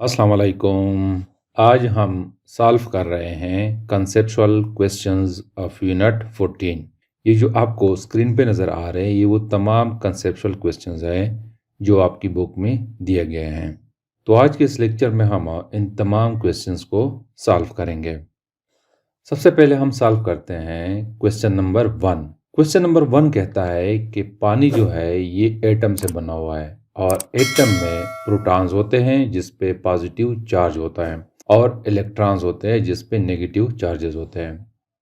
अस्सलाम वालेकुम। आज हम सॉल्व कर रहे हैं कंसेप्चुअल क्वेश्चंस ऑफ यूनिट 14। ये जो आपको स्क्रीन पे नज़र आ रहे हैं ये वो तमाम कंसेप्चुअल क्वेश्चंस हैं जो आपकी बुक में दिए गए हैं। तो आज के इस लेक्चर में हम इन तमाम क्वेश्चंस को सॉल्व करेंगे। सबसे पहले हम सॉल्व करते हैं क्वेश्चन नंबर 1। क्वेश्चन नंबर 1 कहता है कि पानी जो है ये एटम से बना हुआ है और एटम में प्रोटॉन्स होते हैं जिस पे पॉजिटिव चार्ज होता है और इलेक्ट्रॉन्स होते हैं जिस पे नेगेटिव चार्जेस होते हैं।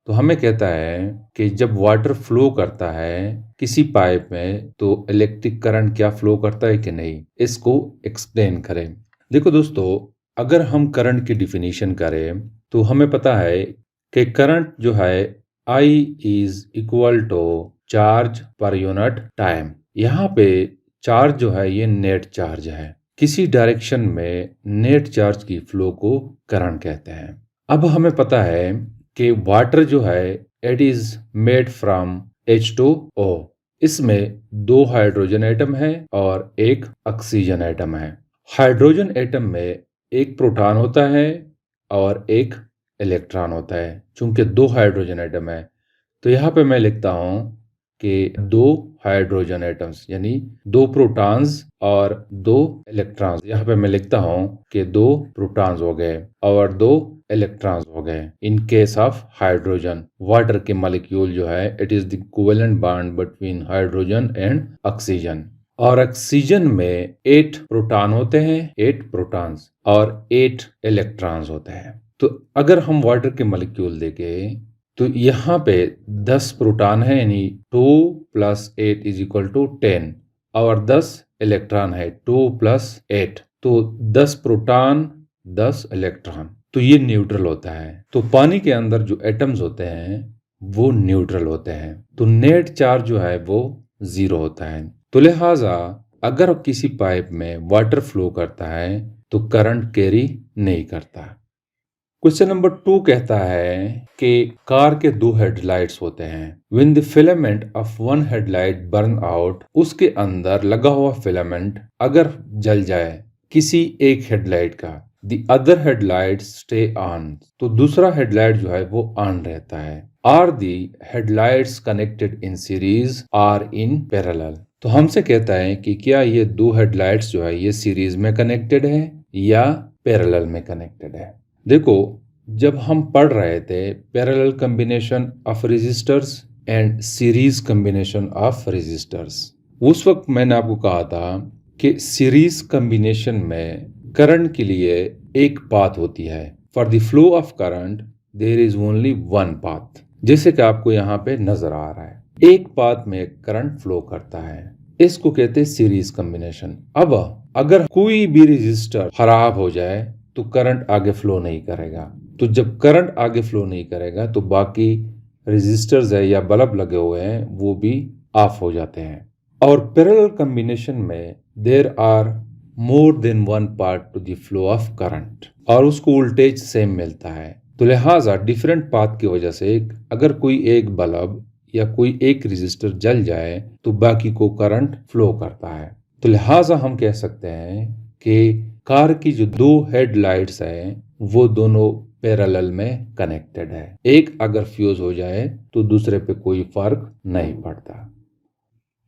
तो हमें कहता है कि जब वाटर फ्लो करता है किसी पाइप में तो इलेक्ट्रिक करंट क्या फ्लो करता है कि नहीं, इसको एक्सप्लेन करें। देखो दोस्तों, अगर हम करंट की डिफिनीशन करें तो हमें पता है कि करंट जो है I is equal to charge per unit time. यहाँ पे चार्ज जो है ये नेट चार्ज है। किसी डायरेक्शन में नेट चार्ज की फ्लो को करंट कहते हैं। अब हमें पता है कि वाटर जो है it is made from H2O। इसमें 2 हाइड्रोजन एटम है और एक ऑक्सीजन एटम है। हाइड्रोजन एटम में एक प्रोटॉन होता है और एक इलेक्ट्रॉन होता है। चूंकि 2 हाइड्रोजन एटम है तो यहाँ पे मैं लिखता हूँ कि 2 हाइड्रोजन एटम्स यानी 2 प्रोटॉन्स और 2 इलेक्ट्रॉन्स। यहाँ पे मैं लिखता हूँ कि 2 प्रोटॉन्स हो गए और 2 इलेक्ट्रॉन्स हो गए। In case of hydrogen, water के मॉलिक्यूल जो है it is the covalent bond between hydrogen and oxygen. और ऑक्सीजन में 8 प्रोटॉन होते हैं, 8 प्रोटॉन्स और 8 इलेक्ट्रॉन्स होते हैं। तो अगर हम वाटर के मॉलिक्यूल देखें तो यहाँ पे 10 प्रोटॉन है यानी 2 + 8 = 10 और 10 इलेक्ट्रॉन है 2 + 8 तो 10 प्रोटॉन 10 इलेक्ट्रॉन। तो ये न्यूट्रल होता है। तो पानी के अंदर जो एटम्स होते हैं वो न्यूट्रल होते हैं। तो नेट चार्ज जो है वो 0 होता है। तो लिहाजा अगर किसी पाइप में वाटर फ्लो करता है तो करंट कैरी नहीं करता। क्वेश्चन नंबर 2 कहता है कि कार के 2 हेडलाइट्स होते हैं। When the filament of one headlight burn out, उसके अंदर लगा हुआ फिलामेंट अगर जल जाए किसी एक हेडलाइट का, the other headlights stay on, तो दूसरा हेडलाइट जो है वो ऑन रहता है। Are the headlights connected in series or in parallel? तो हमसे कहता है कि क्या ये 2 हेडलाइट्स जो है ये सीरीज में कनेक्टेड है या पैरेलल में कनेक्टेड है। देखो, जब हम पढ़ रहे थे parallel combination of resistors and series combination of resistors, उस वक्त मैंने आपको कहा था कि सीरीज कॉम्बिनेशन में करंट के लिए एक पाथ होती है। For the flow of current there is only one path. जैसे कि आपको यहाँ पे नजर आ रहा है, एक पाथ में करंट फ्लो करता है, इसको कहते हैं सीरीज कॉम्बिनेशन। अब अगर कोई भी रेजिस्टर खराब हो जाए तो करंट आगे फ्लो नहीं करेगा। तो जब करंट आगे फ्लो नहीं करेगा तो बाकी रेजिस्टर्स है या बल्ब लगे हुए हैं वो भी ऑफ हो जाते हैं। और पैरेलल कॉम्बिनेशन में there are more than one part to the flow of current और उसको वोल्टेज सेम मिलता है। तो लिहाजा डिफरेंट पाथ की वजह से अगर कोई एक बल्ब या कोई एक रेजिस्टर जल जाए तो बाकी को करंट फ्लो करता है। तो लिहाजा हम कह सकते हैं कि कार की जो 2 हेडलाइट्स है वो दोनों पैरेलल में कनेक्टेड है। एक अगर फ्यूज हो जाए तो दूसरे पे कोई फर्क नहीं पड़ता।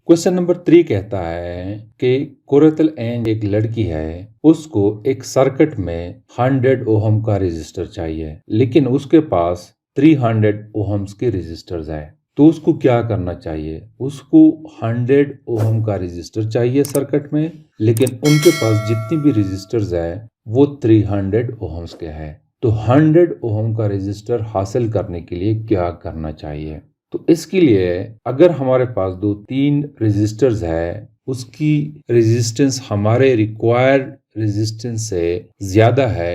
क्वेश्चन नंबर 3 कहता है कि कोरेतल एंड एक लड़की है, उसको एक सर्किट में 100 ओहम का रेजिस्टर चाहिए लेकिन उसके पास 300 ओहम्स के रेजिस्टर्स है। तो उसको क्या करना चाहिए? उसको 100 ओहम का रेजिस्टर चाहिए सर्किट में, लेकिन उनके पास जितनी भी रेजिस्टर्स है वो 300 ओहम्स के है। तो 100 ओहम का रेजिस्टर हासिल करने के लिए क्या करना चाहिए? तो इसके लिए अगर हमारे पास 2-3 रेजिस्टर्स है, उसकी रेजिस्टेंस हमारे रिक्वायर्ड रेजिस्टेंस से ज्यादा है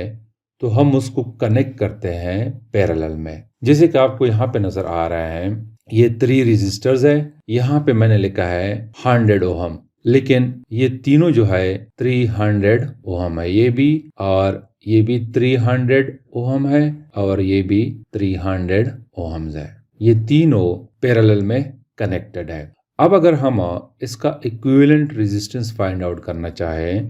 तो हम उसको कनेक्ट करते हैं पैरेलल में। जैसे कि आपको यहाँ पे नजर आ रहा है ये 3 रेजिस्टर्स है, यहाँ पे मैंने लिखा है 100 ओहम, लेकिन ये तीनों जो है 300 ओहम है, ये भी और ये भी 300 ओहम है और ये भी 300 ओहम्स है। ये तीनों पैरेलल में कनेक्टेड है। अब अगर हम इसका इक्विवेलेंट रेजिस्टेंस फाइंड आउट करना चाहें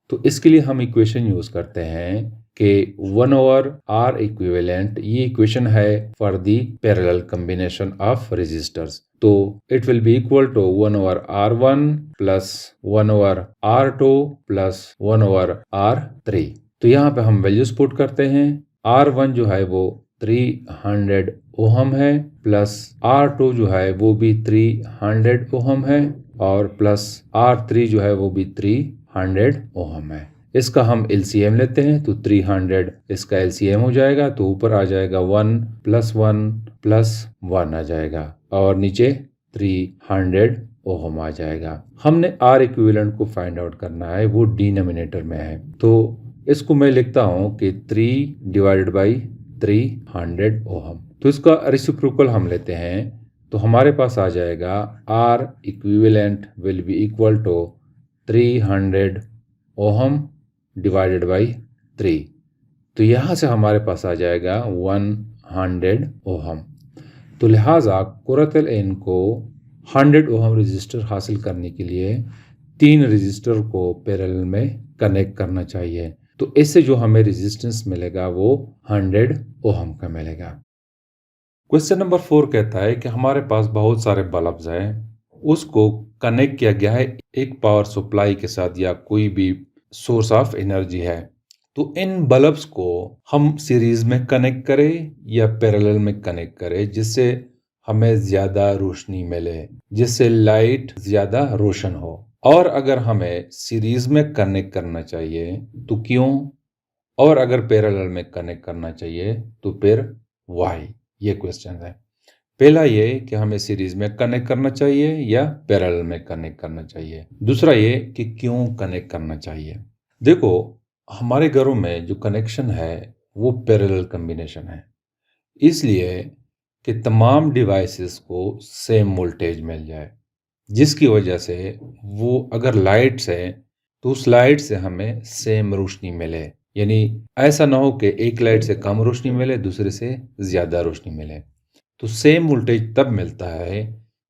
तो इसके लिए हम इक्वेशन यूज करते हैं कि 1/r इक्विवेलेंट, ये इक्वेशन है for the parallel combination of resistors. तो it will be equal to 1/r1 plus 1/r2 plus 1/r3। तो यहाँ पे हम वैल्यूज पुट करते हैं। R1 जो है वो 300 ओहम है, प्लस R2 जो है वो भी 300 ओहम है, और प्लस R3 जो है वो भी 300 ओहम है। इसका हम LCM लेते हैं तो 300 इसका LCM हो जाएगा, तो ऊपर आ जाएगा 1 प्लस 1 प्लस 1 आ जाएगा, और नीचे 300 ओहम आ जाएगा। हमने R इक्विवेलेंट को फाइंड आउट करना है, वो डिनोमिनेटर में है। तो इसको मैं लिखता हूं कि 3 डिवाइडेड बाई 300 ओहम। तो इसका रेसिप्रोकल हम लेते हैं, तो हमारे पास आ जाएगा R equivalent will be equal to 300 ohm divided by 3। तो यहाँ से हमारे पास आ जाएगा 100 ओहम। तो लिहाजा कुरतल एन को 100 ओहम रजिस्टर हासिल करने के लिए 3 रजिस्टर को पैरेलल में कनेक्ट करना चाहिए। तो इससे जो हमें रेजिस्टेंस मिलेगा वो 100 ओहम का मिलेगा। क्वेश्चन नंबर 4 कहता है कि हमारे पास बहुत सारे बल्ब्स हैं, उसको कनेक्ट किया गया है एक पावर सप्लाई के साथ या कोई भी सोर्स ऑफ एनर्जी है। तो इन बल्ब्स को हम सीरीज में कनेक्ट करें या पैरेलल में कनेक्ट करें, जिससे हमें ज्यादा रोशनी मिले, जिससे लाइट ज्यादा रोशन हो। और अगर हमें सीरीज में कनेक्ट करना चाहिए तो क्यों, और अगर पैरेलल में कनेक्ट करना चाहिए तो फिर व्हाई। ये क्वेश्चन है। पहला ये कि हमें सीरीज में कनेक्ट करना चाहिए या पैरेलल में कनेक्ट करना चाहिए। दूसरा ये कि क्यों कनेक्ट करना चाहिए। देखो, हमारे घरों में जो कनेक्शन है वो पैरेलल कॉम्बिनेशन है, इसलिए कि तमाम डिवाइसेस को सेम वोल्टेज मिल जाए, जिसकी वजह से वो अगर लाइट्स है तो उस लाइट से हमें सेम रोशनी मिले। यानी ऐसा ना हो कि एक लाइट से कम रोशनी मिले, दूसरे से ज्यादा रोशनी मिले। तो सेम वोल्टेज तब मिलता है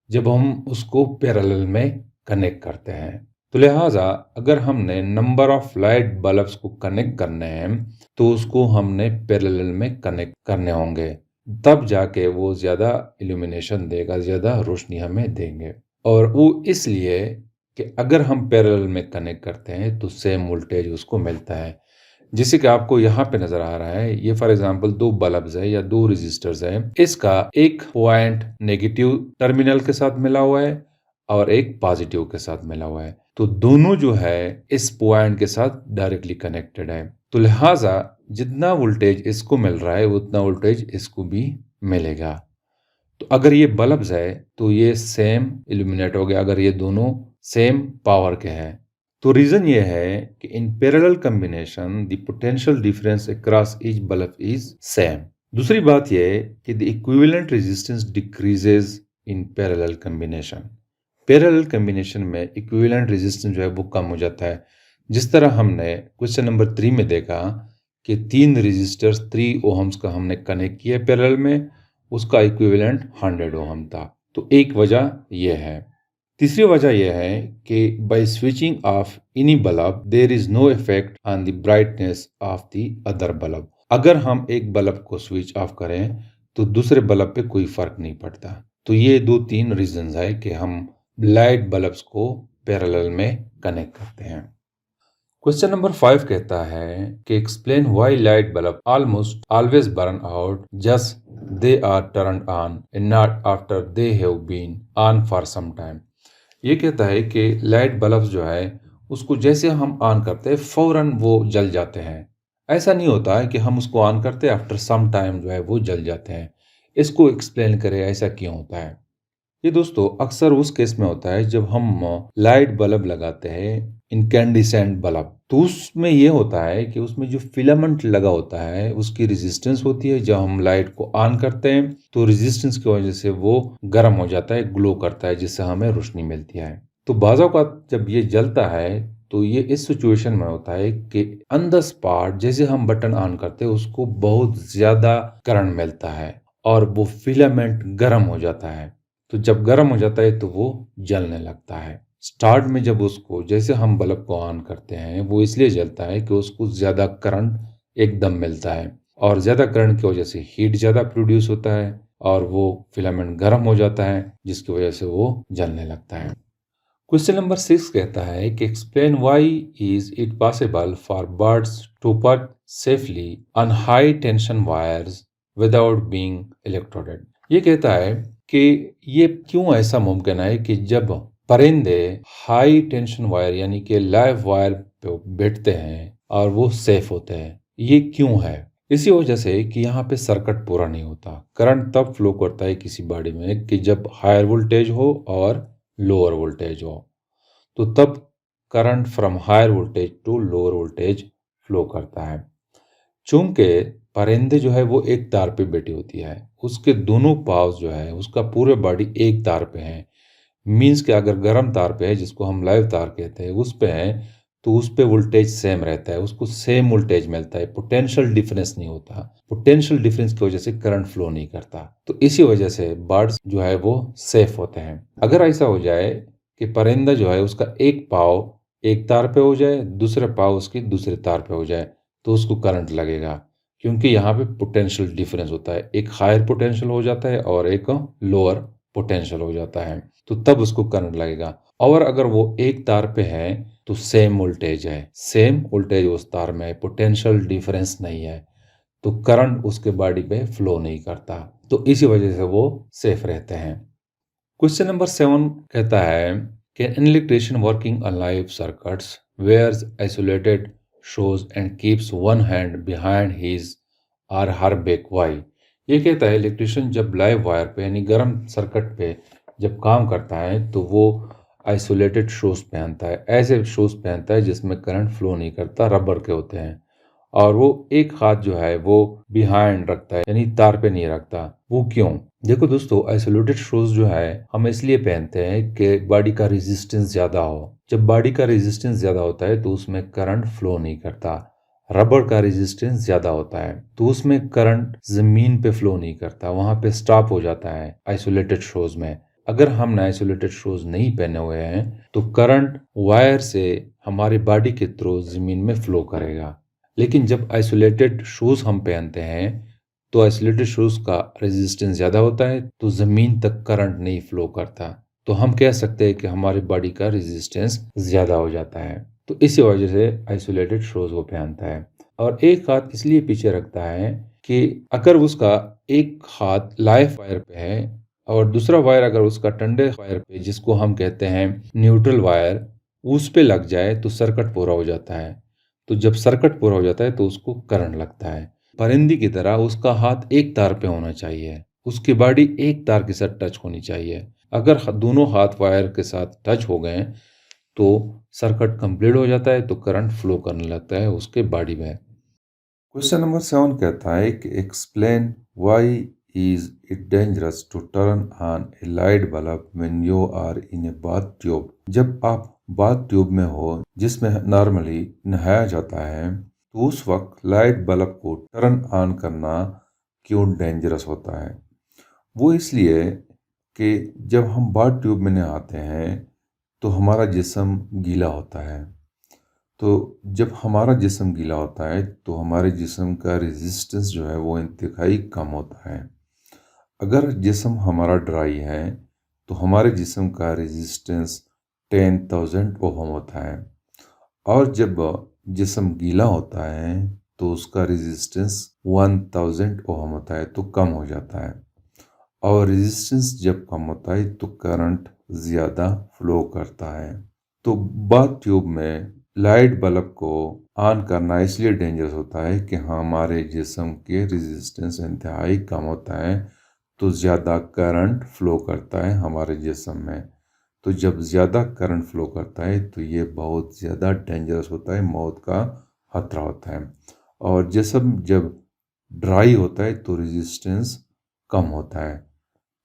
जब हम उसको पैरेलल में कनेक्ट करते हैं। तो लिहाजा अगर हमने नंबर ऑफ लाइट बल्ब्स को कनेक्ट करने हैं तो उसको हमने पैरेलल में कनेक्ट करने होंगे, तब जाके वो ज्यादा इल्यूमिनेशन देगा, ज्यादा रोशनी हमें देंगे। और वो इसलिए कि अगर हम पैरेलल में कनेक्ट करते हैं तो सेम वोल्टेज उसको मिलता है। जैसे कि आपको यहाँ पे नजर आ रहा है, ये फॉर एग्जांपल 2 बल्ब्स है या 2 रेजिस्टर्स है। इसका एक पॉइंट नेगेटिव टर्मिनल के साथ मिला हुआ है और एक पॉजिटिव के साथ मिला हुआ है। तो दोनों जो है इस पॉइंट के साथ डायरेक्टली कनेक्टेड है। तो लिहाजा जितना वोल्टेज इसको मिल रहा है उतना वोल्टेज इसको भी मिलेगा। तो अगर ये बल्ब्स है तो ये सेम इल्यूमिनेट हो गया, अगर ये दोनों सेम पावर के हैं। तो रीजन ये है कि in parallel combination the potential difference across each bulb is same. दूसरी बात ये है कि the equivalent resistance decreases in parallel combination. Parallel combination में इक्विवेलेंट रेजिस्टेंस जो है वो कम हो जाता है। जिस तरह हमने क्वेश्चन नंबर 3 में देखा कि 3 रेजिस्टर्स 3 ओहम्स का हमने कनेक्ट किया पैरेलल में, उसका इक्विवेलेंट 100 ओहम था। तो एक वजह यह है। तीसरी वजह यह है कि by switching off any bulb there is no effect on the brightness of the other bulb. अगर हम एक बल्ब को स्विच ऑफ करें तो दूसरे बल्ब पे कोई फर्क नहीं पड़ता। तो ये 2-3 रीजंस है कि हम लाइट बल्ब्स को पैरेलल में कनेक्ट करते हैं। क्वेश्चन नंबर 5 कहता है कि explain why light bulb almost always burn out just they are turned on and not after they have been on for some time. ये कहता है कि लाइट बल्ब जो है उसको जैसे हम ऑन करते हैं फौरन वो जल जाते हैं। ऐसा नहीं होता है कि हम उसको ऑन करते हैं आफ्टर सम टाइम जो है वो जल जाते हैं। इसको एक्सप्लेन करें ऐसा क्यों होता है। ये दोस्तों अक्सर उस केस में होता है जब हम लाइट बल्ब लगाते हैं, इनकैंडिसेंट बल्ब, तो उसमें ये होता है कि उसमें जो फिलामेंट लगा होता है उसकी रेजिस्टेंस होती है। जब हम लाइट को ऑन करते हैं तो रेजिस्टेंस की वजह से वो गर्म हो जाता है, ग्लो करता है, जिससे हमें रोशनी मिलती है। तो बाज़ औक़ात जब ये जलता है तो ये इस सिचुएशन में होता है कि ऑन द स्पॉट जैसे हम बटन ऑन करते हैं उसको बहुत ज़्यादा करंट मिलता है और वो फिलामेंट गर्म हो जाता है। तो जब गर्म हो जाता है तो वो जलने लगता है। स्टार्ट में जब उसको जैसे हम बल्ब को ऑन करते हैं वो इसलिए जलता है कि उसको ज़्यादा करंट एकदम मिलता है और ज़्यादा करंट की वजह से हीट ज़्यादा प्रोड्यूस होता है और वो फिलामेंट गर्म हो जाता है जिसकी वजह से वो जलने लगता है। क्वेश्चन नंबर 6 कहता है कि explain why is it possible for birds to perch safely on high tension wires without being electrocuted. ये कहता है कि ये क्यों ऐसा मुमकिन है कि जब परिंदे हाई टेंशन वायर यानी कि लाइव वायर पे बैठते हैं और वो सेफ होते हैं, ये क्यों है? इसी वजह से कि यहाँ पे सर्किट पूरा नहीं होता। करंट तब फ्लो करता है किसी बॉडी में कि जब हायर वोल्टेज हो और लोअर वोल्टेज हो, तो तब current from higher voltage to lower voltage flow करता है। चूंकि परिंदे जो है वो एक तार पे बैठी होती है, उसके दोनों पाव जो है उसका पूरे बॉडी एक तार पे है। मीन्स कि अगर गर्म तार पे है जिसको हम लाइव तार कहते हैं उस पे है तो उस पे वोल्टेज सेम रहता है, उसको सेम वोल्टेज मिलता है, पोटेंशियल डिफरेंस नहीं होता। पोटेंशियल डिफरेंस की वजह से करंट फ्लो नहीं करता, तो इसी वजह से बर्ड्स जो है वो सेफ होते हैं। अगर ऐसा हो जाए कि परिंदा जो है उसका एक पाव एक तार पे हो जाए, दूसरे पाव उसके दूसरे तार पे हो जाए, तो उसको करंट लगेगा, क्योंकि यहाँ पे पोटेंशियल डिफरेंस होता है, एक हायर पोटेंशियल हो जाता है और एक लोअर पोटेंशियल हो जाता है, तो तब उसको करंट लगेगा। और अगर वो एक तार पे है तो सेम वोल्टेज है, सेम वोल्टेज उस तार में है, पोटेंशियल डिफरेंस नहीं है, तो करंट उसके बॉडी पे फ्लो नहीं करता, तो इसी वजह से वो सेफ रहते हैं। क्वेश्चन नंबर 7 कहता है कि an electrician working on live circuits wears isolated shoes and keeps one hand behind his or her back why. ये कहता है इलेक्ट्रिशियन जब लाइव वायर पे यानी गर्म सर्किट पे जब काम करता है तो वो आइसोलेटेड शूज पहनता है, ऐसे शूज पहनता है जिसमें करंट फ्लो नहीं करता, रबर के होते हैं, और वो एक हाथ जो है वो बिहाइंड रखता है यानी तार पे नहीं रखता। वो क्यों? देखो दोस्तों, आइसोलेटेड शूज जो है हम इसलिए पहनते हैं कि बॉडी का रेजिस्टेंस ज्यादा हो। जब बॉडी का रेजिस्टेंस ज्यादा होता है तो उसमें करंट फ्लो नहीं करता। रबर का रेजिस्टेंस ज्यादा होता है तो उसमें करंट जमीन पे फ्लो नहीं करता, वहां पे स्टॉप हो जाता है आइसोलेटेड शूज में। अगर हमने आइसोलेटेड शूज नहीं पहने हुए हैं तो करंट वायर से हमारी बॉडी के थ्रू जमीन में फ्लो करेगा। लेकिन जब आइसोलेटेड शूज हम पहनते हैं तो आइसोलेटेड शूज का रेजिस्टेंस ज़्यादा होता है तो ज़मीन तक करंट नहीं फ्लो करता, तो हम कह सकते हैं कि हमारी बॉडी का रेजिस्टेंस ज़्यादा हो जाता है, तो इसी वजह से आइसोलेटेड शूज वो पहनता है। और एक हाथ इसलिए पीछे रखता है कि अगर उसका एक हाथ लाइव वायर पे है और दूसरा वायर अगर उसका ठंडे वायर पे जिसको हम कहते हैं न्यूट्रल वायर उस पे लग जाए तो सर्किट पूरा हो जाता है, तो जब सर्किट पूरा हो जाता है तो उसको करंट लगता है। परिंदी की तरह उसका हाथ एक तार पे होना चाहिए, उसकी बॉडी एक तार के साथ टच होनी चाहिए। अगर दोनों हाथ वायर के साथ टच हो गए तो सर्किट कंप्लीट हो जाता है, तो करंट फ्लो करने लगता है उसके बॉडी में। क्वेश्चन नंबर 7 कहता है कि explain why is it dangerous to turn on a light bulb when you are in a bathtub. जब आप बाथ ट्यूब में हो जिसमें नॉर्मली नहाया जाता है तो उस वक्त लाइट बल्ब को टर्न ऑन करना क्यों डेंजरस होता है? वो इसलिए कि जब हम बाथ ट्यूब में नहाते हैं तो हमारा जिस्म गीला होता है, तो जब हमारा जिस्म गीला होता है तो हमारे जिस्म का रेजिस्टेंस जो है वो इंतहाई कम होता है। अगर जिस्म हमारा ड्राई है तो हमारे जिस्म का रेजिस्टेंस 10,000 ओहम होता है, और जब जिस्म गीला होता है तो उसका रेजिस्टेंस 1000 ओहम होता है, तो कम हो जाता है। और रेजिस्टेंस जब कम होता है तो करंट ज़्यादा फ्लो करता है। तो बाथ ट्यूब में लाइट बल्ब को ऑन करना इसलिए डेंजरस होता है कि हमारे जिस्म के रेजिस्टेंस इंतहाई कम होता है, तो ज़्यादा करंट फ्लो करता है हमारे जिस्म में। तो जब ज़्यादा करंट फ्लो करता है तो ये बहुत ज़्यादा डेंजरस होता है, मौत का खतरा होता है। और जिस्म जब ड्राई होता है तो रेजिस्टेंस कम होता है,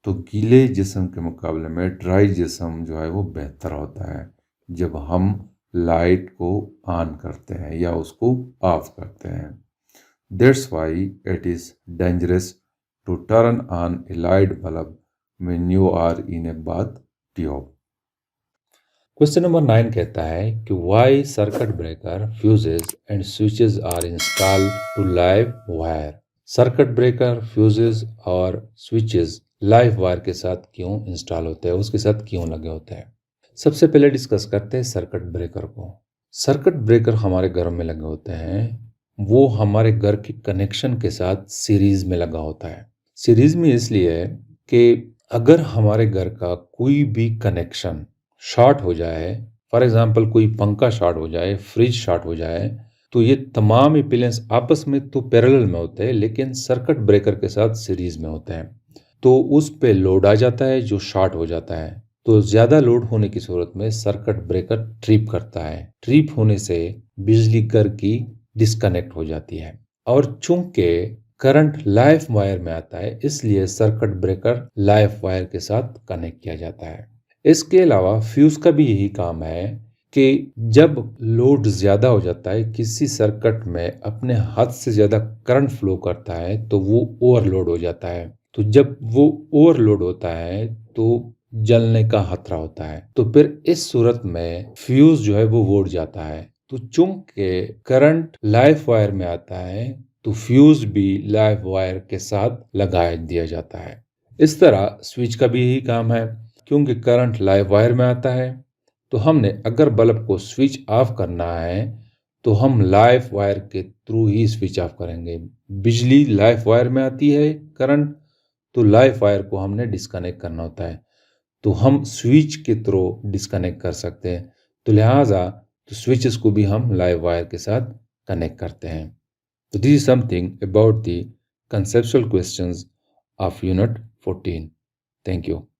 तो गीले जिस्म के मुकाबले में ड्राई जिस्म जो है वो बेहतर होता है जब हम लाइट को ऑन करते हैं या उसको ऑफ करते हैं। That's why it is dangerous to turn on a light bulb when you are in a bathtub. Question number 9 कहता है कि why circuit breaker, fuses and switches are installed to live wire. Circuit breaker, fuses और switches live wire के साथ क्यों install होते हैं, उसके साथ क्यों लगे होते हैं। सबसे पहले डिस्कस करते हैं सर्किट ब्रेकर को। सर्किट ब्रेकर हमारे घर में लगे होते हैं, वो हमारे घर के कनेक्शन के साथ सीरीज में लगा होता है। सीरीज में इसलिए कि अगर हमारे घर का कोई भी कनेक्शन शॉर्ट हो जाए, फॉर एग्जांपल कोई पंखा शॉर्ट हो जाए, फ्रिज शॉर्ट हो जाए, तो ये तमाम एप्लायंस आपस में तो पैरेलल में होते हैं लेकिन सर्किट ब्रेकर के साथ सीरीज में होते हैं। तो उस पे लोड आ जाता है जो शॉर्ट हो जाता है। तो ज्यादा लोड होने की सूरत में सर्किट ब्रेकर ट्रिप करता है। ट्रिप होने से बिजली घर की डिस्कनेक्ट हो जाती है। और चूंकि करंट लाइव वायर में आता है इसलिए सर्किट ब्रेकर लाइव वायर के साथ कनेक्ट किया जाता है। इसके अलावा फ्यूज का भी यही काम है कि जब लोड ज्यादा हो जाता है, किसी सर्किट में अपने हद से ज्यादा करंट फ्लो करता है तो वो ओवरलोड हो जाता है। तो जब वो ओवरलोड होता है तो जलने का खतरा होता है। तो फिर इस सूरत में फ्यूज जो है वो वोड जाता है। तो चूंकि करंट लाइव वायर में आता है तो फ्यूज भी लाइव वायर के साथ लगा दिया जाता है। इस तरह स्विच का भी यही काम है। क्योंकि करंट लाइव वायर में आता है तो हमने अगर बल्ब को स्विच ऑफ करना है तो हम लाइव वायर के थ्रू ही स्विच ऑफ करेंगे। बिजली लाइव वायर में आती है करंट, तो लाइव वायर को हमने डिस्कनेक्ट करना होता है, तो हम स्विच के थ्रू डिस्कनेक्ट कर सकते हैं। तो लिहाजा तो स्विचेस को भी हम लाइव वायर के साथ कनेक्ट करते हैं। तो this is something about the conceptual questions of Unit 14. Thank you.